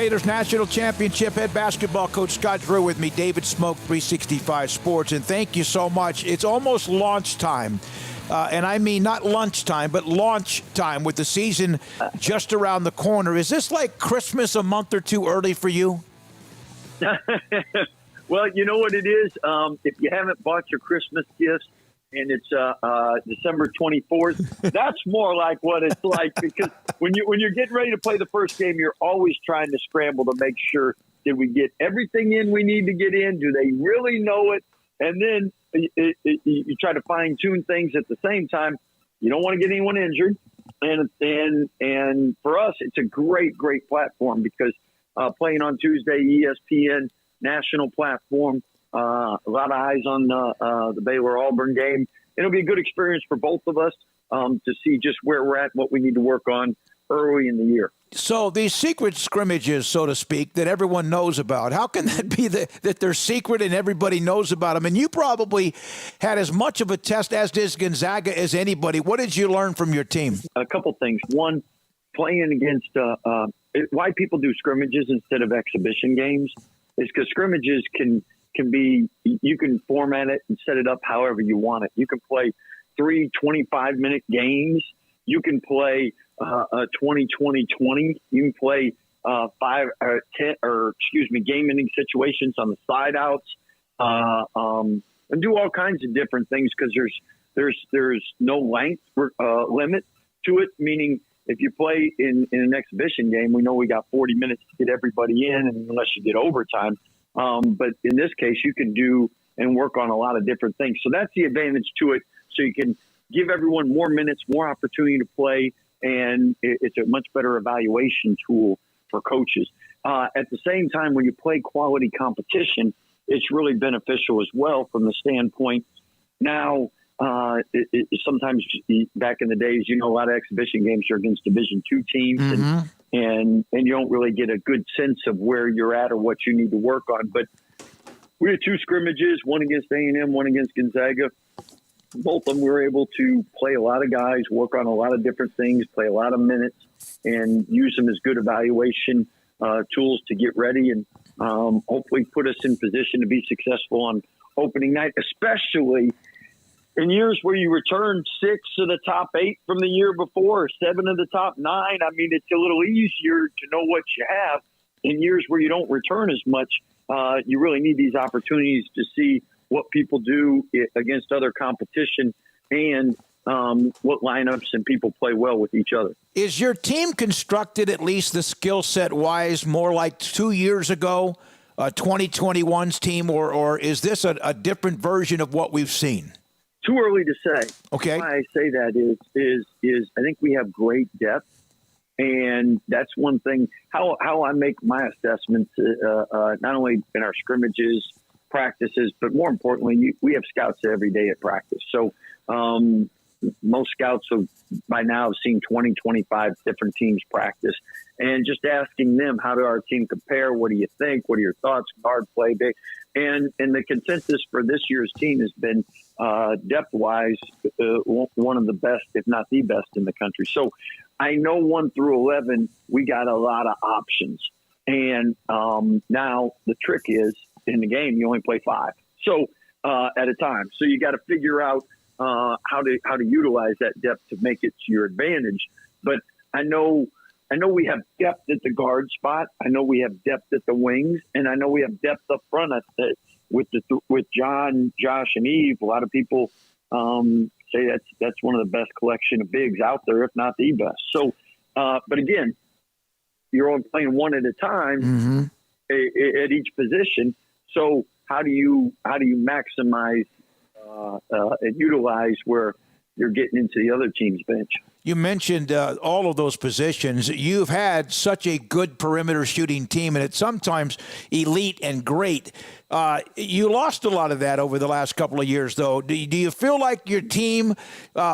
Baylor's national championship head basketball coach Scott Drew with me, David Smoke, 365 Sports, and thank you so much. It's almost launch time, and I mean not lunchtime, but launch time with the season just around the corner. Is this like Christmas a month or two early for you? Well, you know what it is? If you haven't bought your Christmas gifts and it's December 24th, that's more like what it's like, because when you're getting ready to play the first game, you're always trying to scramble to make sure, did we get everything in we need to get in? Do they really know it? And then you try to fine-tune things at the same time. You don't want to get anyone injured. And for us, it's a great platform because playing on Tuesday, ESPN, national platform, a lot of eyes on the Baylor-Auburn game. It'll be a good experience for both of us to see just where we're at, what we need to work on early in the year. So these secret scrimmages, so to speak, that everyone knows about, how can that be that they're secret and everybody knows about them? And you probably had as much of a test, as did Gonzaga, as anybody. What did you learn from your team? A couple things. One, playing against why people do scrimmages instead of exhibition games is because scrimmages can be, you can format it and set it up however you want it. You can play 3 25-minute games. You can play a 20-20-20. You can play 5 or 10, game-ending situations on the side outs, and do all kinds of different things because there's no length limit to it. Meaning, if you play in an exhibition game, we know we got 40 minutes to get everybody in, and unless you get overtime. But in this case, you can do and work on a lot of different things. So that's the advantage to it. So you can give everyone more minutes, more opportunity to play, and it's a much better evaluation tool for coaches. At the same time, when you play quality competition, it's really beneficial as well from the standpoint. Now, sometimes back in the days, a lot of exhibition games are against Division II teams, and you don't really get a good sense of where you're at or what you need to work on. But we had 2 scrimmages, one against A&M, one against Gonzaga. Both of them we were able to play a lot of guys, work on a lot of different things, play a lot of minutes, and use them as good evaluation tools to get ready and hopefully put us in position to be successful on opening night, especially in years where you return 6 of the top 8 from the year before, or 7 of the top 9. I mean, it's a little easier to know what you have. In years where you don't return as much, you really need these opportunities to see what people do against other competition and what lineups and people play well with each other. Is your team constructed, at least the skill set wise, more like 2 years ago, 2021's team, or is this a different version of what we've seen? Too early to say. Okay. Why I say that is I think we have great depth, and that's one thing. How I make my assessments, not only in our scrimmages, practices, but more importantly, we have scouts every day at practice. So most scouts by now have seen 20, 25 different teams practice, and just asking them, how do our team compare? What do you think? What are your thoughts? Guard play, big. And the consensus for this year's team has been depth-wise one of the best, if not the best in the country. So I know 1 through 11, we got a lot of options. And now the trick is, in the game, you only play 5 at a time. So you got to figure out how to utilize that depth to make it to your advantage. But I know we have depth at the guard spot. I know we have depth at the wings, and I know we have depth up front with John, Josh, and Eve. A lot of people say that's one of the best collection of bigs out there, if not the best. So, but again, you're only playing 1 at a time at each position. So how do you maximize and utilize where you're getting into the other team's bench? You mentioned all of those positions. You've had such a good perimeter shooting team, and it's sometimes elite and great. You lost a lot of that over the last couple of years, though. Do you feel like your team,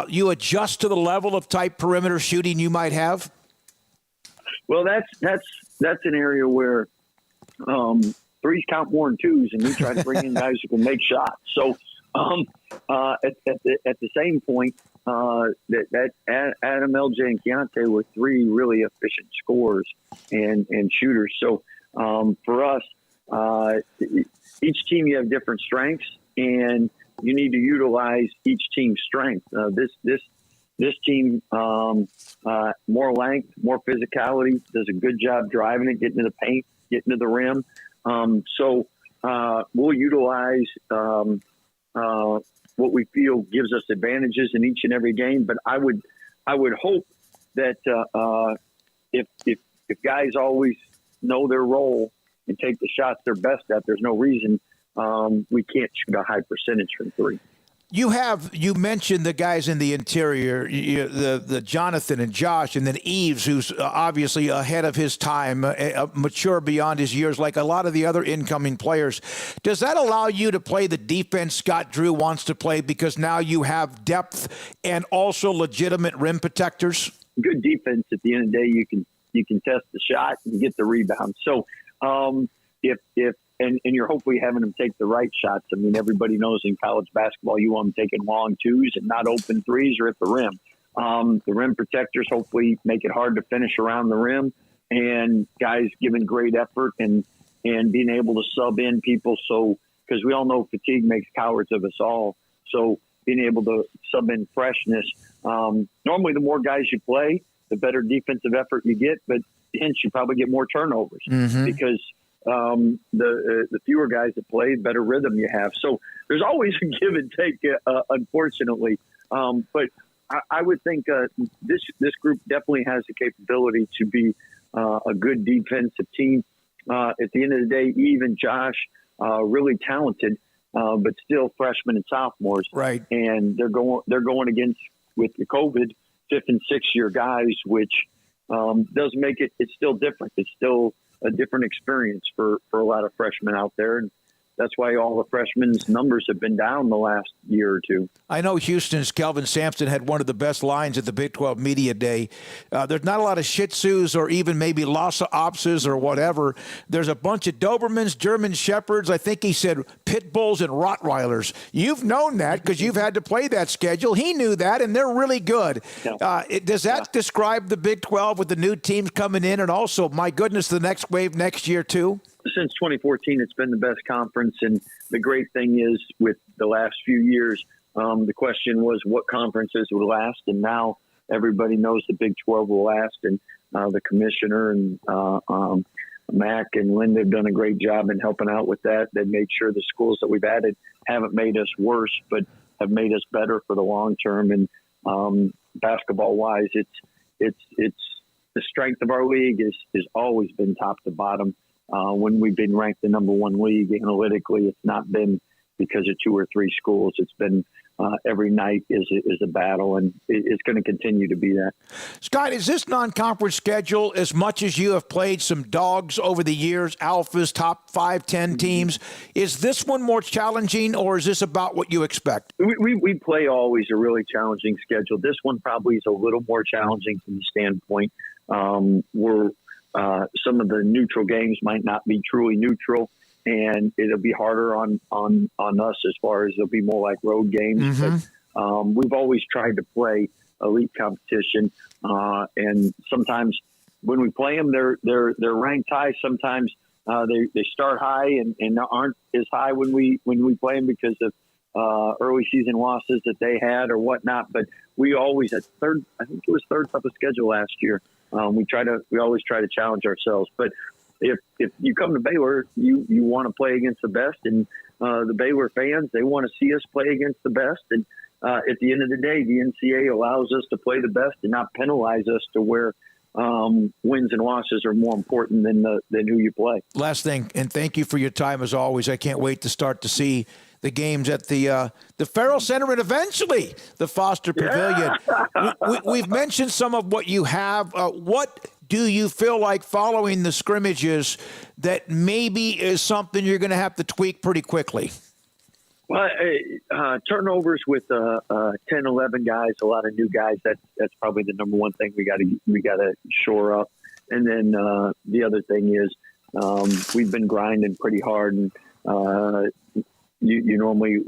you adjust to the level of type perimeter shooting you might have? Well, that's an area where threes count more than twos, and we try to bring in guys who can make shots. So At the same point, that Adam, LJ, and Keontae were three really efficient scorers and shooters. So for us, each team you have different strengths, and you need to utilize each team's strength. This team, more length, more physicality, does a good job driving it, getting to the paint, getting to the rim. So we'll utilize what we feel gives us advantages in each and every game. But I would hope that if guys always know their role and take the shots they're best at, there's no reason we can't shoot a high percentage from three. You mentioned the guys in the interior, the Jonathan and Josh, and then Eves, who's obviously ahead of his time, mature beyond his years, like a lot of the other incoming players. Does that allow you to play the defense Scott Drew wants to play because now you have depth and also legitimate rim protectors? Good defense. At the end of the day, you can test the shot and get the rebound. So if you're hopefully having them take the right shots. I mean, everybody knows in college basketball, you want them taking long twos and not open threes or at the rim. The rim protectors hopefully make it hard to finish around the rim, and guys giving great effort and being able to sub in people. So, because we all know fatigue makes cowards of us all. So being able to sub in freshness. Normally, the more guys you play, the better defensive effort you get, but hence you probably get more turnovers because the fewer guys that play, better rhythm you have. So there's always a give and take, unfortunately. But I would think this group definitely has the capability to be a good defensive team. At the end of the day, even Josh, really talented, but still freshmen and sophomores. Right. And they're going against, with the COVID, 5th and 6th year guys, which does make it. It's still different. It's still a different experience for a lot of freshmen out there. And that's why all the freshmen's numbers have been down the last year or two. I know Houston's Kelvin Sampson had one of the best lines at the Big 12 Media Day. There's not a lot of Shih Tzus or even maybe Lhasa Apsos or whatever. There's a bunch of Dobermans, German Shepherds. I think he said Pit Bulls and Rottweilers. You've known that because you've had to play that schedule. He knew that, and they're really good. Does that describe the Big 12 with the new teams coming in, and also, my goodness, the next wave next year too? Since 2014, it's been the best conference. And the great thing is, with the last few years, the question was what conferences would last. And now everybody knows the Big 12 will last. And the commissioner and Mac and Linda have done a great job in helping out with that. They've made sure the schools that we've added haven't made us worse, but have made us better for the long term. And basketball-wise, it's the strength of our league is always been top to bottom. When we've been ranked the number one league analytically, it's not been because of 2 or 3 schools. It's been every night is a battle, and it's going to continue to be that. Scott, is this non-conference schedule, as much as you have played some dogs over the years, alphas, top 5, 10 teams, is this one more challenging, or is this about what you expect? We play always a really challenging schedule. This one probably is a little more challenging from the standpoint some of the neutral games might not be truly neutral, and it'll be harder on us as far as it'll be more like road games. But we've always tried to play elite competition, and sometimes when we play them, they're ranked high. Sometimes they start high and aren't as high when we play them because of early season losses that they had or whatnot. But we always at third, I think it was third toughest schedule last year. We always try to challenge ourselves. But if you come to Baylor, you want to play against the best, and the Baylor fans, they want to see us play against the best. And at the end of the day, the NCAA allows us to play the best and not penalize us to where wins and losses are more important than who you play. Last thing, and thank you for your time as always. I can't wait to start to see the games at the Farrell Center and eventually the Foster Pavilion. We've mentioned some of what you have. What do you feel like following the scrimmages that maybe is something you're going to have to tweak pretty quickly? Well, turnovers with 10, 11 guys, a lot of new guys. That's probably the number one thing we got to shore up. And then the other thing is we've been grinding pretty hard, and you normally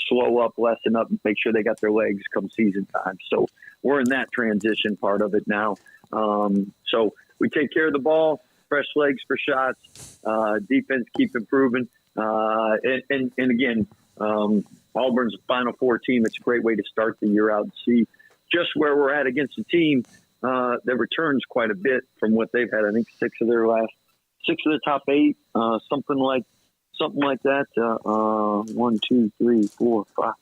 slow up, lessen up, and make sure they got their legs come season time. So we're in that transition part of it now. So we take care of the ball, fresh legs for shots, defense keep improving. And again, Auburn's Final Four team, it's a great way to start the year out and see just where we're at against a team that returns quite a bit from what they've had. I think six of the top eight, something like that. 1, 2, 3, 4, 5.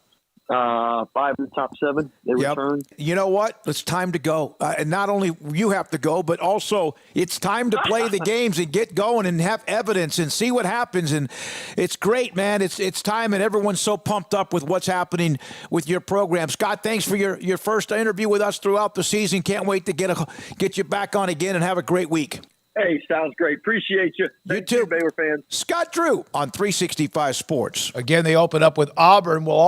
5 of the top 7 they return. You know what? It's time to go. And not only you have to go, but also it's time to play the games and get going and have evidence and see what happens. And it's great, man. It's time, and everyone's so pumped up with what's happening with your program. Scott, thanks for your first interview with us throughout the season. Can't wait to get you back on again, and have a great week. Hey, sounds great. Appreciate you. Thank you, Baylor fans. Scott Drew on 365 Sports. Again, they open up with Auburn. We'll also